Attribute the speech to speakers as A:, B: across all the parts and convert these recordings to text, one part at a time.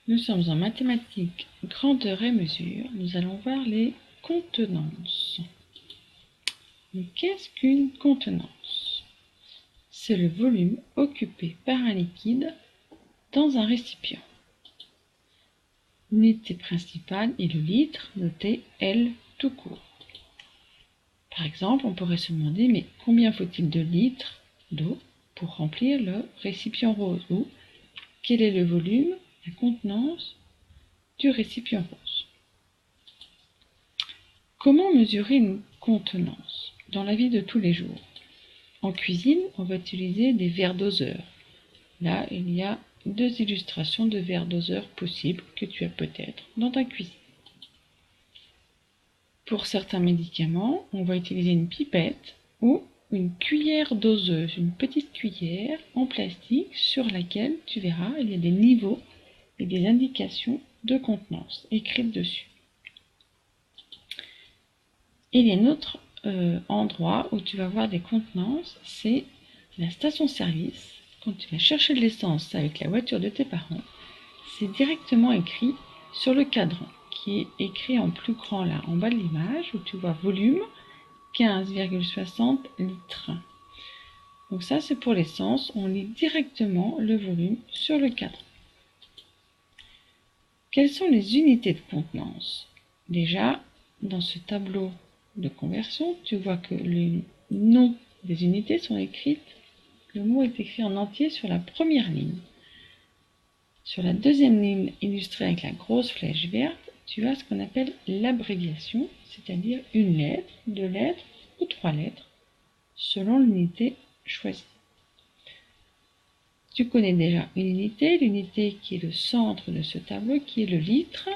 A: Nous sommes en mathématiques grandeur et mesure. Nous allons voir les contenances. Mais qu'est-ce qu'une contenance? C'est le volume occupé par un liquide dans un récipient. L'unité principale est le litre, noté L tout court. Par exemple, on pourrait se demander, mais combien faut-il de litres d'eau pour remplir le récipient rose? Ou quel est le volume, la contenance du récipient rose? Comment mesurer une contenance dans la vie de tous les jours? En cuisine, on va utiliser des verres doseurs. Là, il y a deux illustrations de verres doseurs possibles que tu as peut-être dans ta cuisine. Pour certains médicaments, on va utiliser une pipette ou une cuillère doseuse, une petite cuillère en plastique sur laquelle tu verras, il y a des niveaux et des indications de contenance écrites dessus. Et il y a un autre endroit où tu vas voir des contenances, c'est la station-service. Quand tu vas chercher de l'essence avec la voiture de tes parents, c'est directement écrit sur le cadran, qui est écrit en plus grand là, en bas de l'image, où tu vois volume 15,60 litres. Donc ça, c'est pour l'essence, on lit directement le volume sur le cadran. Quelles sont les unités de contenance? Déjà, dans ce tableau de conversion, tu vois que les noms des unités sont écrites, le mot est écrit en entier sur la première ligne. Sur la deuxième ligne illustrée avec la grosse flèche verte, tu as ce qu'on appelle l'abréviation, c'est-à-dire une lettre, deux lettres ou trois lettres, selon l'unité choisie. Tu connais déjà une unité, l'unité qui est le centre de ce tableau, qui est le litre.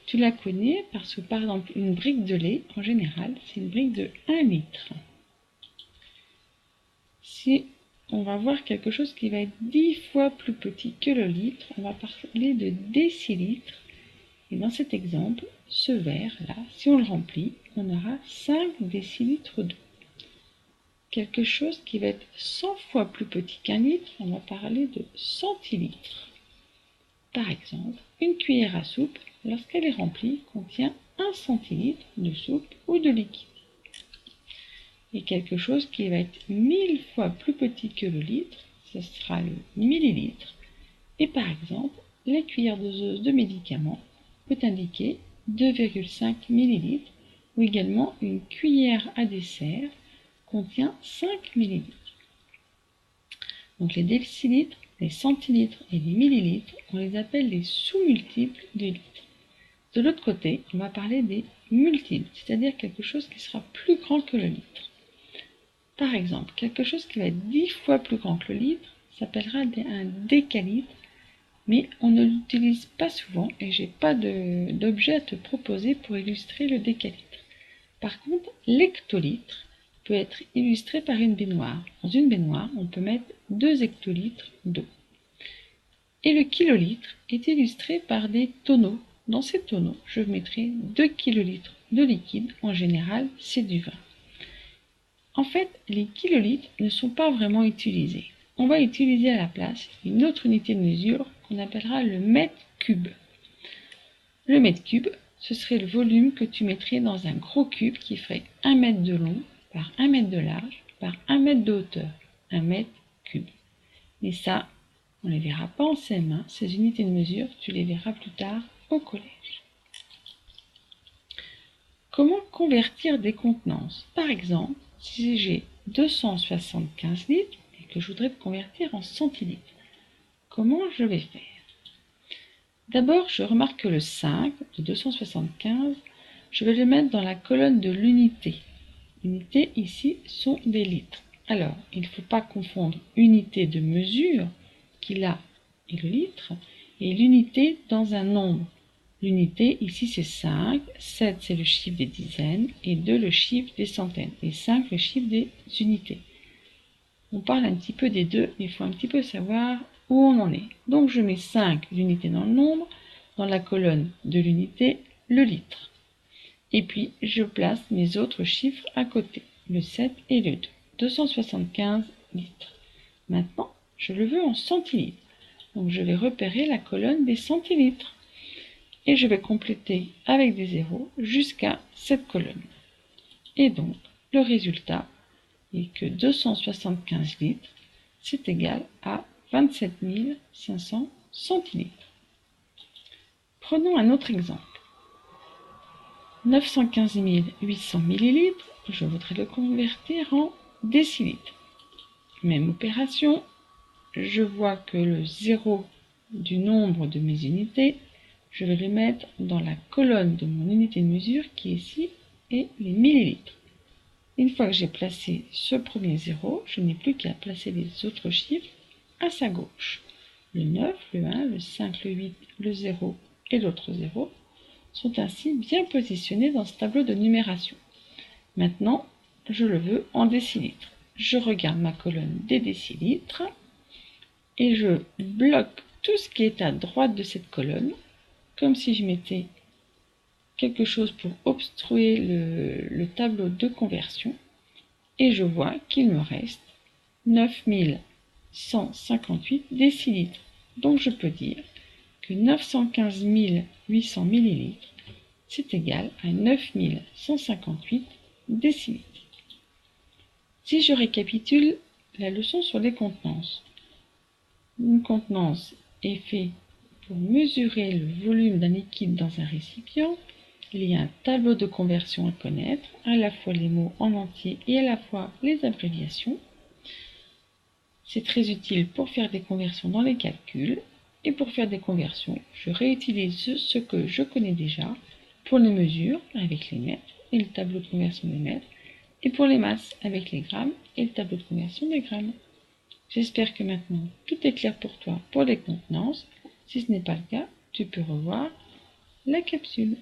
A: Tu la connais parce que, par exemple, une brique de lait, en général, c'est une brique de 1 litre. Si on va voir quelque chose qui va être 10 fois plus petit que le litre, on va parler de décilitres. Et dans cet exemple, ce verre-là, si on le remplit, on aura 5 décilitres d'eau. Quelque chose qui va être 100 fois plus petit qu'un litre, on va parler de centilitres. Par exemple, une cuillère à soupe, lorsqu'elle est remplie, contient 1 centilitre de soupe ou de liquide. Et quelque chose qui va être 1000 fois plus petit que le litre, ce sera le millilitre. Et par exemple, la cuillère doseuse de médicaments peut indiquer 2,5 millilitres, ou également une cuillère à dessert contient 5 millilitres. Donc les décilitres, les centilitres et les millilitres, on les appelle les sous-multiples du litre. De l'autre côté, on va parler des multiples, c'est-à-dire quelque chose qui sera plus grand que le litre. Par exemple, quelque chose qui va être 10 fois plus grand que le litre s'appellera un décalitre, mais on ne l'utilise pas souvent et j'ai pas d'objet à te proposer pour illustrer le décalitre. Par contre, l'hectolitre peut être illustré par une baignoire. Dans une baignoire, on peut mettre 2 hectolitres d'eau. Et le kilolitre est illustré par des tonneaux. Dans ces tonneaux, je mettrai 2 kilolitres de liquide. En général, c'est du vin. En fait, les kilolitres ne sont pas vraiment utilisés. On va utiliser à la place une autre unité de mesure qu'on appellera le mètre cube. Le mètre cube, ce serait le volume que tu mettrais dans un gros cube qui ferait 1 mètre de long par 1 mètre de large par 1 mètre de hauteur. 1 mètre cube. Mais ça, on ne les verra pas en CM1. Ces unités de mesure, tu les verras plus tard au collège. Comment convertir des contenances? Par exemple, si j'ai 275 litres et que je voudrais le convertir en centilitres, comment je vais faire? D'abord, je remarque que le 5 de 275, je vais le mettre dans la colonne de l'unité. L'unité ici sont des litres. Alors, il ne faut pas confondre unité de mesure, qui là est le litre, et l'unité dans un nombre. L'unité, ici, c'est 5, 7, c'est le chiffre des dizaines, et 2, le chiffre des centaines, et 5, le chiffre des unités. On parle un petit peu des deux, mais il faut un petit peu savoir où on en est. Donc, je mets 5 unités dans le nombre, dans la colonne de l'unité, le litre. Et puis, je place mes autres chiffres à côté, le 7 et le 2. 275 litres. Maintenant, je le veux en centilitres. Donc je vais repérer la colonne des centilitres. Et je vais compléter avec des zéros jusqu'à cette colonne. Et donc, le résultat est que 275 litres, c'est égal à 27 500 centilitres. Prenons un autre exemple. 915 800 millilitres, je voudrais le convertir en décilitres. Même opération, je vois que le zéro du nombre de mes unités, je vais le mettre dans la colonne de mon unité de mesure qui est ici, et les millilitres. Une fois que j'ai placé ce premier zéro, je n'ai plus qu'à placer les autres chiffres à sa gauche. Le 9, le 1, le 5, le 8, le 0 et l'autre 0 sont ainsi bien positionnés dans ce tableau de numération. Maintenant, je le veux en décilitres. Je regarde ma colonne des décilitres et je bloque tout ce qui est à droite de cette colonne, comme si je mettais quelque chose pour obstruer le tableau de conversion, et je vois qu'il me reste 9158 décilitres. Donc je peux dire que 915 800 millilitres, c'est égal à 9158 décilitres. Si je récapitule la leçon sur les contenances, une contenance est faite pour mesurer le volume d'un liquide dans un récipient. Il y a un tableau de conversion à connaître, à la fois les mots en entier et à la fois les abréviations. C'est très utile pour faire des conversions dans les calculs. Et pour faire des conversions, je réutilise ce que je connais déjà pour les mesures avec les mètres et le tableau de conversion des mètres, et pour les masses avec les grammes et le tableau de conversion des grammes. J'espère que maintenant tout est clair pour toi pour les contenances. Si ce n'est pas le cas, tu peux revoir la capsule.